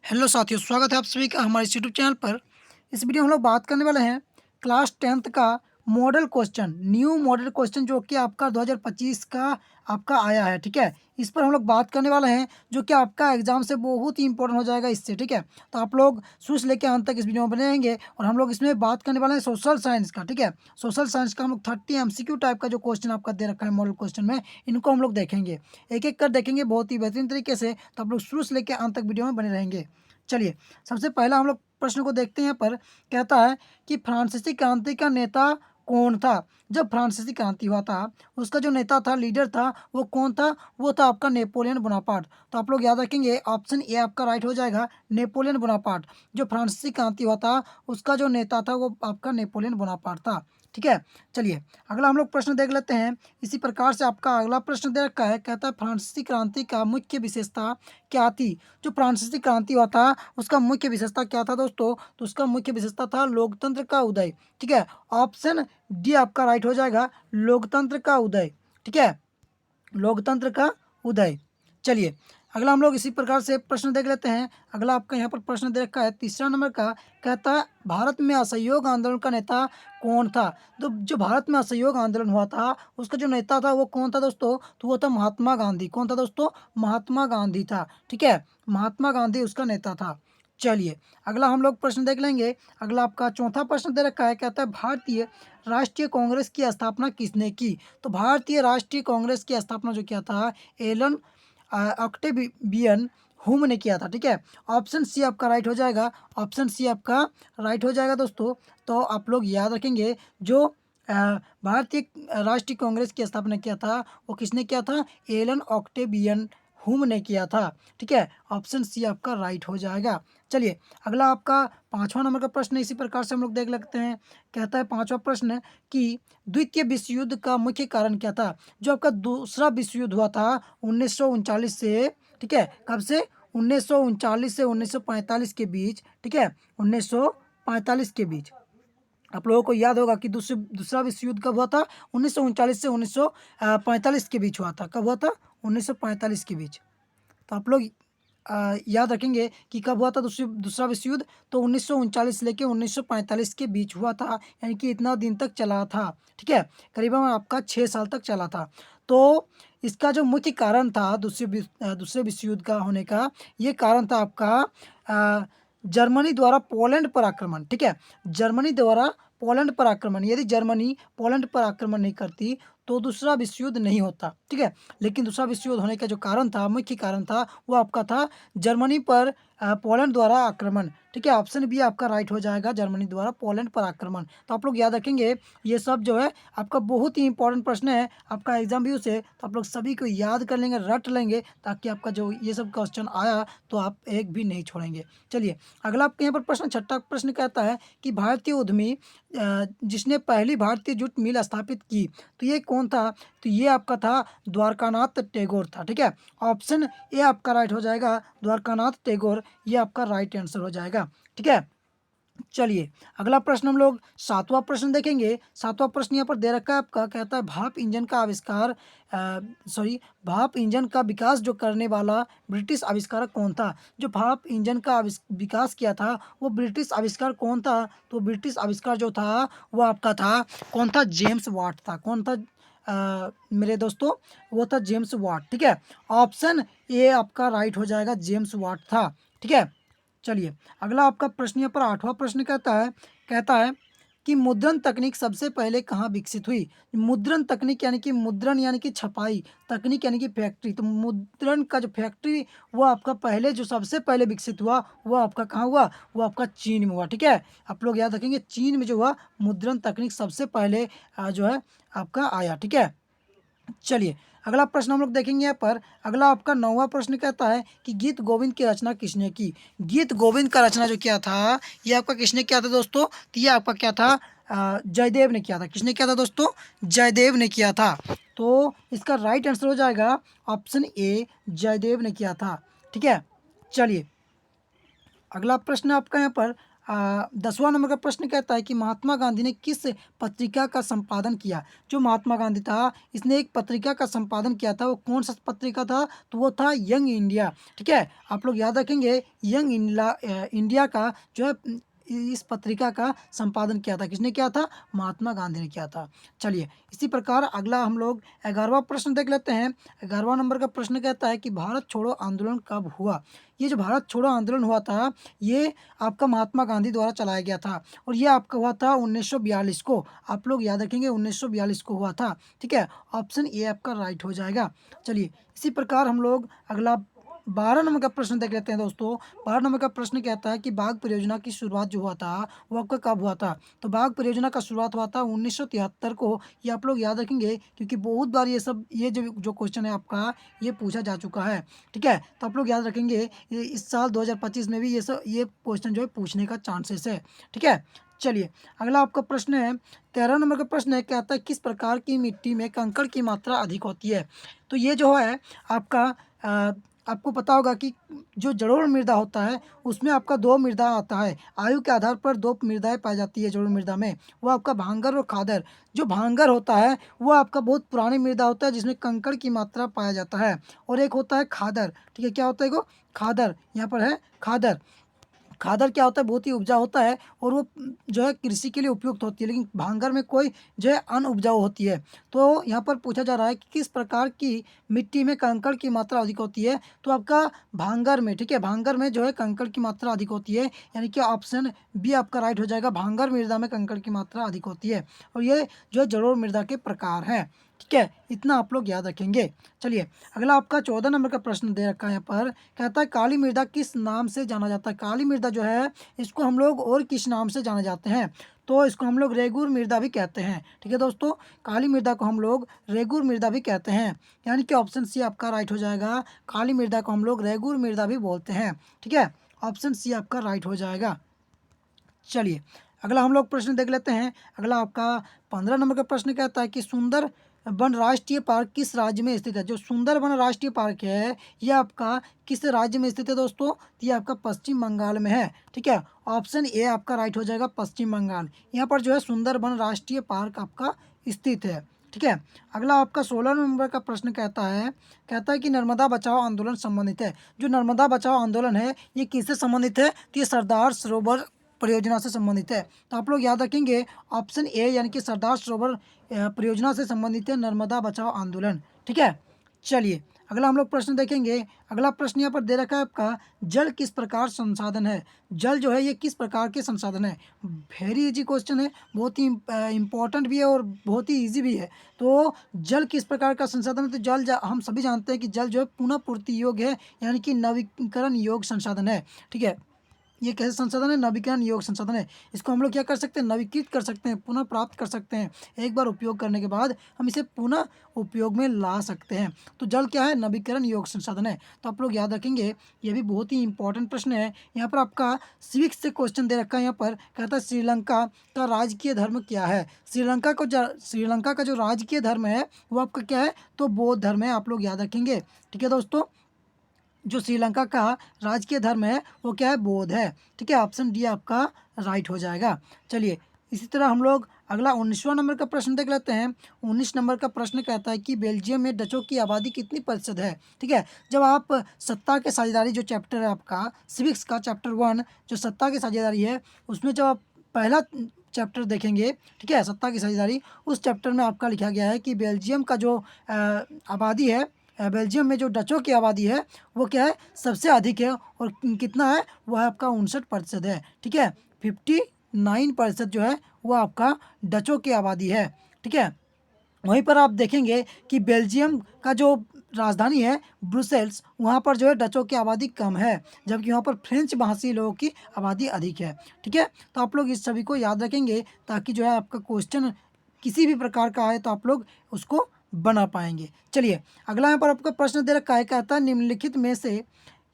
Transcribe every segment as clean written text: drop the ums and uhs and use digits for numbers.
Hello साथियों, स्वागत है आप सभी का हमारे इस यूट्यूब चैनल पर। इस वीडियो में हम लोग बात करने वाले हैं क्लास 10th का model question, new model question जो कि आपका 2025 का आपका आया है। ठीक है, इस पर हम लोग बात करने वाले हैं जो कि आपका एग्जाम से बहुत ही इंपॉर्टेंट हो जाएगा इससे। ठीक है, तो आप लोग शुरू से लेकर अंत तक इस वीडियो में बने रहेंगे और हम लोग इसमें बात करने वाले हैं सोशल साइंस का। ठीक है, सोशल साइंस का हम लोग 30 MCQ टाइप का जो क्वेश्चन आपका दे रखा है मॉडल क्वेश्चन में, इनको हम लोग देखेंगे, एक एक कर देखेंगे बहुत ही बेहतरीन तरीके से। तो आप लोग शुरू से लेकर अंत तक वीडियो में बने रहेंगे। चलिए, सबसे पहला हम लोग प्रश्न को देखते हैं। यहाँ पर कहता है कि फ्रांसीसी क्रांति का नेता कौन था। जब फ्रांसीसी क्रांति हुआ था, उसका जो नेता था, लीडर था, वो कौन था? वो था आपका नेपोलियन बोनापार्ट। तो आप लोग याद रखेंगे, ऑप्शन ए आपका राइट हो जाएगा, नेपोलियन बोनापार्ट। जो फ्रांसीसी क्रांति हुआ था, उसका जो नेता था वो आपका नेपोलियन बोनापार्ट था। ठीक है, चलिए अगला हम लोग प्रश्न देख लेते हैं। इसी प्रकार से आपका अगला प्रश्न दे रखा है, कहता है फ्रांसीसी क्रांति का मुख्य विशेषता क्या थी। जो फ्रांसीसी क्रांति हुआ था, उसका मुख्य विशेषता क्या था दोस्तों? तो उसका मुख्य विशेषता था लोकतंत्र का उदय। ठीक है, ऑप्शन डी आपका राइट हो जाएगा, लोकतंत्र का उदय। ठीक है, लोकतंत्र का उदय। चलिए अगला हम लोग इसी प्रकार से प्रश्न देख लेते हैं। अगला आपका यहाँ पर प्रश्न दे रखा है तीसरा नंबर का, कहता है भारत में असहयोग आंदोलन का नेता कौन था। तो जो भारत में असहयोग आंदोलन हुआ था, उसका जो नेता था वो कौन था दोस्तों? तो वो था महात्मा गांधी। कौन था दोस्तों? महात्मा गांधी था। ठीक है, महात्मा गांधी उसका नेता था। चलिए अगला हम लोग प्रश्न देख लेंगे। अगला आपका चौथा प्रश्न दे रखा है, कहता है भारतीय राष्ट्रीय कांग्रेस की स्थापना किसने की। तो भारतीय राष्ट्रीय कांग्रेस की स्थापना जो किया था, एलन ऑक्टेवियन हुम ने किया था। ठीक है, ऑप्शन सी आपका राइट हो जाएगा, ऑप्शन सी आपका राइट हो जाएगा दोस्तों। तो आप लोग याद रखेंगे, जो भारतीय राष्ट्रीय कांग्रेस की स्थापना किया था, वो किसने किया था? एलन ऑक्टेवियन हुम ने किया था। ठीक है, ऑप्शन सी आपका राइट हो जाएगा। चलिए अगला आपका पांचवा नंबर का प्रश्न इसी प्रकार से हम लोग देख लेते हैं। कहता है पांचवा प्रश्न कि द्वितीय विश्व युद्ध का मुख्य कारण क्या था। जो आपका दूसरा विश्व युद्ध हुआ था 1939 से, ठीक है, कब से? 1939 से 1945 के बीच। ठीक है, 1945 के बीच। आप लोगों को याद होगा कि दूसरा विश्व युद्ध कब हुआ था? 1939 से 1945 के बीच हुआ था। कब हुआ था? 1945 के बीच। तो आप लोग याद रखेंगे कि कब हुआ था दूसरा विश्व युद्ध। तो 1939 से लेकर 1945 के बीच हुआ था, यानी कि इतना दिन तक चला था। ठीक है, करीबन आपका 6 साल तक चला था। तो इसका जो मुख्य कारण था दूसरे विश्व युद्ध का होने का, ये कारण था आपका अ, जर्मनी द्वारा पोलैंड पर आक्रमण। ठीक है, जर्मनी द्वारा पोलैंड पर आक्रमण। यदि जर्मनी पोलैंड पर आक्रमण नहीं करती तो दूसरा विश्व युद्ध नहीं होता। ठीक है, लेकिन दूसरा विश्व युद्ध होने का जो कारण था, मुख्य कारण था, वो आपका था जर्मनी पर पोलैंड द्वारा आक्रमण। ठीक है, ऑप्शन बी आपका राइट हो जाएगा, जर्मनी द्वारा पोलैंड पर आक्रमण। तो आप लोग याद रखेंगे, ये सब जो है आपका बहुत ही इंपॉर्टेंट प्रश्न है आपका एग्जाम व्यू से। तो आप लोग सभी को याद कर लेंगे, रट लेंगे, ताकि आपका जो ये सब क्वेश्चन आया तो आप एक भी नहीं छोड़ेंगे। चलिए अगला आपके यहाँ पर प्रश्न, छठा प्रश्न कहता है कि भारतीय उद्यमी जिसने पहली भारतीय जूट मिल स्थापित की, तो ये कौन था? तो ये आपका था द्वारकानाथ टैगोर था। ठीक है, ऑप्शन ए आपका राइट हो जाएगा, द्वारकानाथ टैगोर, ये आपका राइट आंसर हो जाएगा। ठीक है, चलिए अगला प्रश्न हम लोग सातवां प्रश्न देखेंगे। सातवां प्रश्न यहाँ पर दे रखा है आपका, कहता है भाप इंजन का आविष्कार भाप इंजन का विकास जो करने वाला ब्रिटिश आविष्कारक कौन था। जो भाप इंजन का विकास किया था, वो ब्रिटिश आविष्कार कौन था? तो ब्रिटिश आविष्कार जो था वो आपका था, कौन था? जेम्स वाट था। कौन था मेरे दोस्तों? वो था जेम्स वाट। ठीक है, ऑप्शन ए आपका राइट हो जाएगा, जेम्स वाट था। ठीक है, चलिए अगला आपका प्रश्न यहाँ पर आठवां प्रश्न कहता है कि मुद्रण तकनीक सबसे पहले कहाँ विकसित हुई। मुद्रण तकनीक यानी कि मुद्रण यानी कि छपाई, तकनीक यानी कि फैक्ट्री। तो मुद्रण का जो फैक्ट्री, वो आपका पहले जो सबसे पहले विकसित हुआ, वो आपका कहाँ हुआ? वो आपका चीन में हुआ। ठीक है, आप लोग याद रखेंगे, चीन में जो हुआ मुद्रण तकनीक सबसे पहले जो है आपका आया। ठीक है, चलिए अगला प्रश्न हम लोग देखेंगे यहाँ पर। अगला आपका नौवां प्रश्न कहता है कि गीत गोविंद की रचना किसने की। गीत गोविंद का रचना जो किया था, ये आपका किसने किया था दोस्तों? तो ये आपका क्या था? जयदेव ने किया था। किसने किया था दोस्तों? जयदेव ने किया था। तो इसका राइट आंसर हो जाएगा ऑप्शन ए, जयदेव ने किया था। ठीक है, चलिए अगला प्रश्न आपका यहाँ पर 10वां नंबर का प्रश्न कहता है कि महात्मा गांधी ने किस पत्रिका का संपादन किया। जो महात्मा गांधी था इसने एक पत्रिका का संपादन किया था, वो कौन सा पत्रिका था, तो वो था यंग इंडिया। ठीक है, आप लोग याद रखेंगे यंग इंडिया का जो है इस पत्रिका का संपादन किया था, किसने किया था, महात्मा गांधी ने किया था। चलिए इसी प्रकार अगला हम लोग 11वां प्रश्न देख लेते हैं। 11वां नंबर का प्रश्न कहता है कि भारत छोड़ो आंदोलन कब हुआ। ये जो भारत छोड़ो आंदोलन हुआ था ये आपका महात्मा गांधी द्वारा चलाया गया था और ये आपका हुआ था 1942 को। आप लोग याद रखेंगे 1942 को हुआ था। ठीक है, ऑप्शन ए आपका राइट हो जाएगा। चलिए इसी प्रकार हम लोग अगला 12 नंबर का प्रश्न देख लेते हैं दोस्तों। 12 नंबर का प्रश्न कहता है कि बाघ परियोजना की शुरुआत जो हुआ था वो आपका कब हुआ था। तो बाघ परियोजना का शुरुआत हुआ था 1973 को। ये आप लोग याद रखेंगे क्योंकि बहुत बार ये जो क्वेश्चन है आपका ये पूछा जा चुका है। ठीक है, तो आप लोग याद रखेंगे इस साल 2025 में भी ये क्वेश्चन जो है पूछने का चांसेस है। ठीक है, चलिए अगला आपका प्रश्न है 13 नंबर का प्रश्न है, कहता है किस प्रकार की मिट्टी में कंकड़ की मात्रा अधिक होती है। तो ये जो है आपका आपको पता होगा कि जो जलोढ़ मृदा होता है उसमें आपका दो मृदा आता है, आयु के आधार पर दो मृदाएं पाई जाती है जलोढ़ मृदा में, वो आपका भांगर और खादर। जो भांगर होता है वो आपका बहुत पुरानी मृदा होता है जिसमें कंकड़ की मात्रा पाया जाता है, और एक होता है खादर। ठीक है, क्या होता है वो खादर, यहाँ पर है खादर। खादर क्या होता है, बहुत ही उपजाऊ होता है और वो जो है कृषि के लिए उपयुक्त होती है, लेकिन भांगर में कोई जो है अनउपजाऊ होती है। तो यहाँ पर पूछा जा रहा है कि किस प्रकार की मिट्टी में कंकड़ की मात्रा अधिक होती है। तो आपका भांगर में, ठीक है, भांगर में जो है कंकड़ की मात्रा अधिक होती है, यानी कि ऑप्शन बी आपका राइट हो जाएगा। भांगर मृदा में कंकड़ की मात्रा अधिक होती है और ये जो है जलोढ़ मृदा के प्रकार हैं। ठीक है, इतना आप लोग याद रखेंगे। चलिए अगला आपका 14 नंबर का प्रश्न दे रखा है यहाँ पर, कहता है काली मृदा किस नाम से जाना जाता है। काली मृदा जो है इसको हम लोग और किस नाम से जाने जाते हैं, तो इसको हम लोग रेगुर मृदा भी कहते हैं। ठीक है दोस्तों, काली मृदा को हम लोग रेगुर मृदा भी कहते हैं, यानी कि ऑप्शन सी आपका राइट हो जाएगा। काली मृदा को हम लोग रेगुर मृदा भी बोलते हैं। ठीक है, ऑप्शन सी आपका राइट हो जाएगा। चलिए अगला हम लोग प्रश्न देख लेते हैं। अगला आपका 15 नंबर का प्रश्न कहता है कि सुंदर वन राष्ट्रीय पार्क किस राज्य में स्थित है। जो सुंदर वन राष्ट्रीय पार्क है ये आपका किस राज्य में स्थित है दोस्तों, तो ये आपका पश्चिम बंगाल में है। ठीक है, ऑप्शन ए आपका राइट हो जाएगा, पश्चिम बंगाल। यहाँ पर जो है सुंदर वन राष्ट्रीय पार्क आपका स्थित है। ठीक है, अगला आपका 16 नंबर का प्रश्न कहता है कि नर्मदा बचाओ आंदोलन संबंधित है। जो नर्मदा बचाओ आंदोलन है ये किससे संबंधित है, तो ये सरदार सरोवर परियोजना से संबंधित है। तो आप लोग याद रखेंगे ऑप्शन ए, यानी कि सरदार सरोवर परियोजना से संबंधित है नर्मदा बचाओ आंदोलन। ठीक है, चलिए अगला हम लोग प्रश्न देखेंगे। अगला प्रश्न यहाँ पर दे रखा है आपका, जल किस प्रकार संसाधन है। जल जो है ये किस प्रकार के संसाधन है। वेरी इजी क्वेश्चन है, बहुत ही इंपॉर्टेंट भी है और बहुत ही इजी भी है। तो जल किस प्रकार का संसाधन है, तो हम सभी जानते हैं कि जल जो है पुनः पूर्ति योग्य है, यानी कि नवीकरण योग्य संसाधन है। ठीक है, ये कैसे संसाधन है, नवीकरण योग्य संसाधन है। इसको हम लोग क्या कर सकते हैं, नवीकृत कर सकते हैं, पुनः प्राप्त कर सकते हैं। एक बार उपयोग करने के बाद हम इसे पुनः उपयोग में ला सकते हैं। तो जल क्या है, नवीकरण योग्य संसाधन है। तो आप लोग याद रखेंगे, ये भी बहुत ही इंपॉर्टेंट प्रश्न है। यहाँ पर आपका सिविक्स से क्वेश्चन दे रखा है। यहाँ पर कहता है श्रीलंका का राजकीय धर्म क्या है। श्रीलंका का जो राजकीय धर्म है वो आपका क्या है, तो बौद्ध धर्म है। आप लोग याद रखेंगे। ठीक है दोस्तों, जो श्रीलंका का राजकीय धर्म है वो क्या है, बौद्ध है। ठीक है, ऑप्शन डी आपका राइट हो जाएगा। चलिए इसी तरह हम लोग अगला 19वां नंबर का प्रश्न देख लेते हैं। 19 नंबर का प्रश्न कहता है कि बेल्जियम में डचों की आबादी कितनी प्रतिशत है। ठीक है, जब आप सत्ता के साझेदारी जो चैप्टर है आपका सिविक्स का चैप्टर 1 जो सत्ता की साझेदारी है उसमें जब आप पहला चैप्टर देखेंगे, ठीक है, सत्ता की साझेदारी, उस चैप्टर में आपका लिखा गया है कि बेल्जियम का जो आबादी है, बेल्जियम में जो डचों की आबादी है वो क्या है, सबसे अधिक है। और कितना है, वो है आपका 59% है। ठीक है, 59% जो है वो आपका डचों की आबादी है। ठीक है, वहीं पर आप देखेंगे कि बेल्जियम का जो राजधानी है ब्रुसेल्स, वहाँ पर जो है डचों की आबादी कम है, जबकि वहाँ पर फ्रेंच भाषी लोगों की आबादी अधिक है। ठीक है, तो आप लोग इस सभी को याद रखेंगे ताकि जो है आपका क्वेश्चन किसी भी प्रकार का आए तो आप लोग उसको बना पाएंगे। चलिए अगला यहाँ पर आपका प्रश्न दे रखा है, कहता है निम्नलिखित में से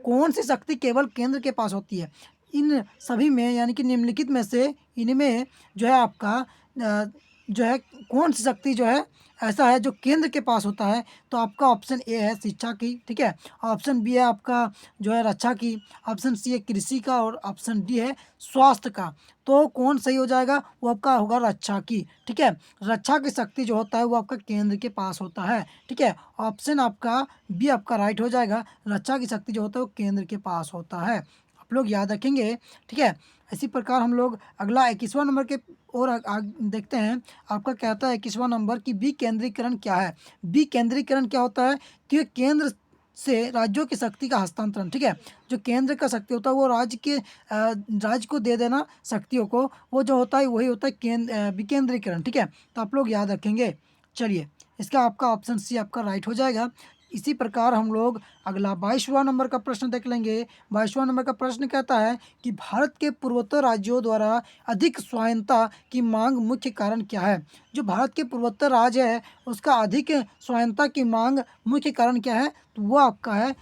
कौन सी शक्ति केवल केंद्र के पास होती है। इन सभी में, यानी कि निम्नलिखित में से इनमें जो है आपका जो है कौन सी शक्ति जो है ऐसा है जो केंद्र के पास होता है, तो आपका ऑप्शन ए है शिक्षा की, ठीक है। ऑप्शन बी है आपका जो है रक्षा की, ऑप्शन सी है कृषि का, और ऑप्शन डी है स्वास्थ्य का। तो कौन सही हो जाएगा? वो आपका होगा रक्षा की, ठीक है। रक्षा की शक्ति जो होता है वो आपका केंद्र के पास होता है, ठीक है। ऑप्शन आपका बी आपका राइट हो जाएगा, रक्षा की शक्ति जो होता है वो केंद्र के पास होता है। आप लोग याद रखेंगे, ठीक है। इसी प्रकार हम लोग अगला 21वां नंबर के और देखते हैं। आपका कहता है 21वां नंबर कि विकेंद्रीकरण क्या है। विकेंद्रीकरण क्या होता है? कि ये केंद्र से राज्यों की शक्ति का हस्तांतरण, ठीक है। जो केंद्र का शक्ति होता है वो राज्य को दे देना शक्तियों को, वो जो होता है वही होता है विकेंद्रीकरण, ठीक है। तो आप लोग याद रखेंगे। चलिए, इसका आपका ऑप्शन सी आपका राइट हो जाएगा। इसी प्रकार हम लोग अगला 22वां नंबर का प्रश्न देख लेंगे। 22वां नंबर का प्रश्न कहता है कि भारत के पूर्वोत्तर राज्यों द्वारा अधिक स्वायत्तता की मांग मुख्य कारण क्या है। जो भारत के पूर्वोत्तर राज्य है उसका अधिक स्वायत्तता की मांग मुख्य कारण क्या है? तो वो आपका है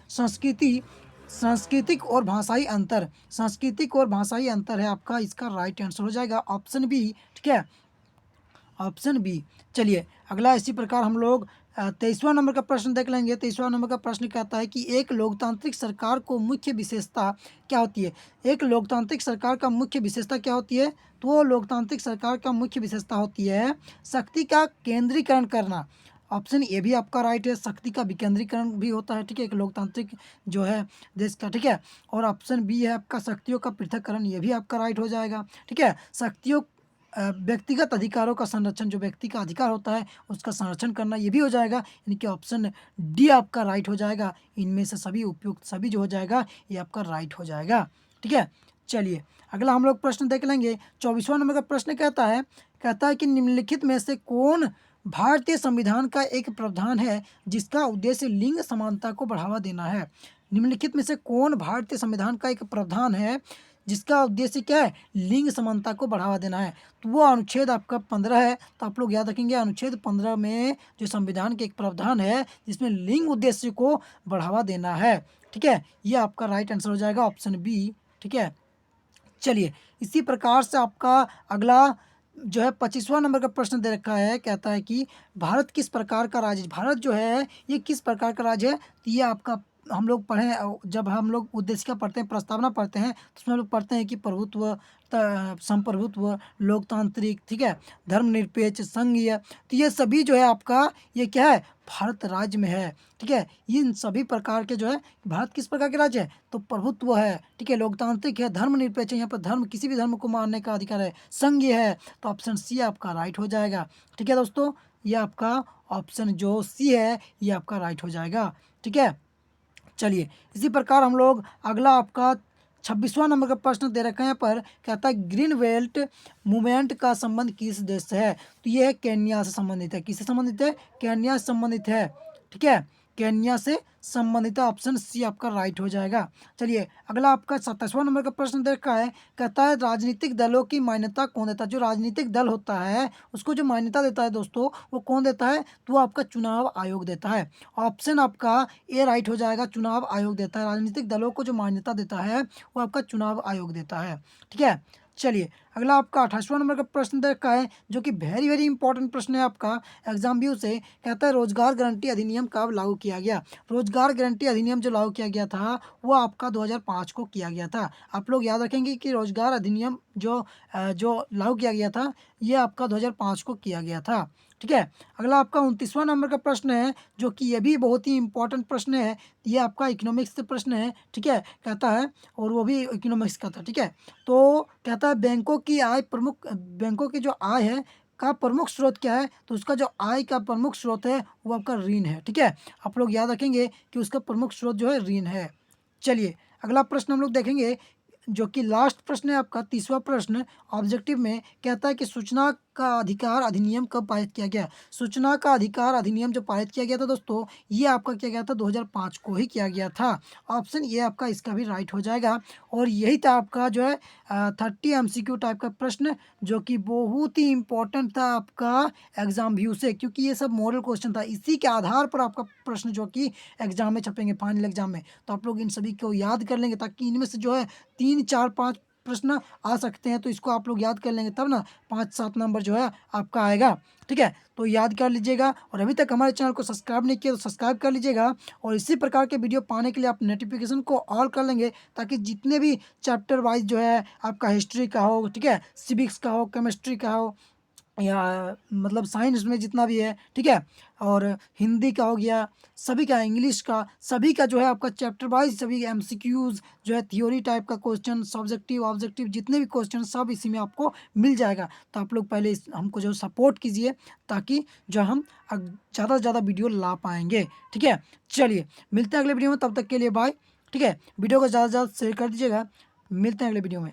सांस्कृतिक और भाषाई अंतर। सांस्कृतिक और भाषाई अंतर है आपका इसका राइट आंसर हो जाएगा, ऑप्शन बी, ठीक है, ऑप्शन बी। चलिए, अगला इसी प्रकार हम लोग 23वां नंबर का प्रश्न देख लेंगे। 23वां नंबर का प्रश्न कहता है कि एक लोकतांत्रिक सरकार को मुख्य विशेषता क्या होती है। एक लोकतांत्रिक सरकार का मुख्य विशेषता क्या होती है? तो लोकतांत्रिक सरकार का मुख्य विशेषता होती है शक्ति का केंद्रीकरण करना। ऑप्शन ए भी आपका राइट है, शक्ति का विकेंद्रीकरण भी होता है, ठीक है, एक लोकतांत्रिक जो है देश का, ठीक है। और ऑप्शन बी है आपका शक्तियों का पृथक्करण, ये भी आपका राइट हो जाएगा, ठीक है। शक्तियों व्यक्तिगत अधिकारों का संरक्षण, जो व्यक्ति का अधिकार होता है उसका संरक्षण करना, ये भी हो जाएगा, यानी कि ऑप्शन डी आपका राइट हो जाएगा। इनमें से सभी उपयुक्त सभी जो हो जाएगा ये आपका राइट हो जाएगा, ठीक है। चलिए, अगला हम लोग प्रश्न देख लेंगे। 24वां नंबर का प्रश्न कहता है कि निम्नलिखित में से कौन भारतीय संविधान का एक प्रावधान है जिसका उद्देश्य लिंग समानता को बढ़ावा देना है। निम्नलिखित में से कौन भारतीय संविधान का एक प्रावधान है जिसका उद्देश्य क्या है? लिंग समानता को बढ़ावा देना है। तो वो अनुच्छेद आपका 15 है। तो आप लोग याद रखेंगे, अनुच्छेद 15 में जो संविधान के एक प्रावधान है जिसमें लिंग उद्देश्य को बढ़ावा देना है, ठीक है। ये आपका राइट आंसर हो जाएगा, ऑप्शन बी, ठीक है। चलिए, इसी प्रकार से आपका अगला जो है 25वां नंबर का प्रश्न दे रखा है। कहता है कि भारत किस प्रकार का राज्य, भारत जो है ये किस प्रकार का राज्य है। तो ये आपका हम लोग पढ़े, जब हम लोग उद्देशिका पढ़ते हैं, प्रस्तावना पढ़ते हैं, तो उसमें हम लोग पढ़ते हैं कि प्रभुत्व, संप्रभुत्व, लोकतांत्रिक, ठीक है, धर्मनिरपेक्ष, संघीय। तो ये सभी जो है आपका ये क्या है? भारत राज्य में है, ठीक है। इन सभी प्रकार के जो है भारत किस प्रकार के राज्य है? तो प्रभुत्व है, ठीक है, लोकतांत्रिक है, धर्मनिरपेक्ष है, यहाँ पर धर्म किसी भी धर्म को मानने का अधिकार है, संघीय है। तो ऑप्शन सी आपका राइट हो जाएगा, ठीक है दोस्तों। ये आपका ऑप्शन जो सी है ये आपका राइट हो जाएगा, ठीक है। चलिए, इसी प्रकार हम लोग अगला आपका 26वां नंबर का प्रश्न दे रखा है। यहाँ पर कहता है ग्रीन बेल्ट मूवमेंट का संबंध किस देश से है। तो ये है केन्या से संबंधित है। किससे संबंधित है? केन्या से संबंधित है, ठीक है, केन्या से संबंधित है। ऑप्शन सी आपका राइट हो जाएगा। चलिए, अगला आपका 27वां नंबर का प्रश्न दे रखा है। कहता है राजनीतिक दलों की मान्यता कौन देता है। जो राजनीतिक दल होता है उसको जो मान्यता देता है दोस्तों, वो कौन देता है? तो वो आपका चुनाव आयोग देता है। ऑप्शन आपका ए राइट हो जाएगा, चुनाव आयोग देता है। राजनीतिक दलों को जो मान्यता देता है वो आपका चुनाव आयोग देता है, ठीक है। चलिए, अगला आपका 28वां नंबर का प्रश्न दे रखा है, जो कि वेरी वेरी इंपॉर्टेंट प्रश्न है आपका एग्जाम व्यू से। कहता है रोजगार गारंटी अधिनियम कब लागू किया गया। रोजगार गारंटी अधिनियम जो लागू किया गया था वो आपका 2005 को किया गया था। आप लोग याद रखेंगे कि रोजगार अधिनियम जो लागू किया गया था ये आपका 2005 को किया गया था, ठीक है। अगला आपका 29वां नंबर का प्रश्न है, जो कि ये भी बहुत ही इंपॉर्टेंट प्रश्न है। ये आपका इकोनॉमिक्स से प्रश्न है, ठीक है, कहता है, और वो भी इकोनॉमिक्स का था, ठीक है। तो कहता है बैंकों की जो आय है का प्रमुख स्रोत क्या है। तो उसका जो आय का प्रमुख स्रोत है वो आपका ऋण है, ठीक है। आप लोग याद रखेंगे कि उसका प्रमुख स्रोत जो है ऋण है। चलिए, अगला प्रश्न हम लोग देखेंगे, जो कि लास्ट प्रश्न है आपका 30वां प्रश्न ऑब्जेक्टिव में। कहता है कि सूचना का अधिकार अधिनियम कब पारित किया गया। सूचना का अधिकार अधिनियम जो पारित किया गया था दोस्तों, ये आपका किया गया था 2005 को ही किया गया था। ऑप्शन ये आपका इसका भी राइट हो जाएगा। और यही था आपका जो है 30 MCQ टाइप का प्रश्न, जो कि बहुत ही इंपॉर्टेंट था आपका एग्जाम व्यू से, क्योंकि ये सब मॉडल क्वेश्चन था। इसी के आधार पर आपका प्रश्न जो कि एग्जाम में छपेंगे, फाइनल एग्जाम में। तो आप लोग इन सभी को याद कर लेंगे, ताकि इनमें से जो है 3 4 5 प्रश्न आ सकते हैं, तो इसको आप लोग याद कर लेंगे तब ना 5-7 नंबर जो है आपका आएगा। ठीक है, तो याद कर लीजिएगा, और अभी तक हमारे चैनल को सब्सक्राइब नहीं किया तो सब्सक्राइब कर लीजिएगा, और इसी प्रकार के वीडियो पाने के लिए आप नोटिफिकेशन को ऑल कर लेंगे, ताकि जितने भी चैप्टर वाइज जो है आपका हिस्ट्री का हो, ठीक है, सिविक्स का हो, केमिस्ट्री का हो, या मतलब साइंस में जितना भी है, ठीक है, और हिंदी का हो गया, सभी का, इंग्लिश का, सभी का जो है आपका चैप्टर वाइज सभी एमसीक्यूज जो है, थ्योरी टाइप का क्वेश्चन, सब्जेक्टिव ऑब्जेक्टिव जितने भी क्वेश्चन सब इसी में आपको मिल जाएगा। तो आप लोग पहले हमको जो सपोर्ट कीजिए, ताकि जो हम ज़्यादा से ज़्यादा वीडियो ला पाएंगे। ठीक है, चलिए मिलते हैं अगले वीडियो में, तब तक के लिए बाय। ठीक है, वीडियो को ज़्यादा से ज़्यादा शेयर कर दीजिएगा। मिलते हैं अगले वीडियो में।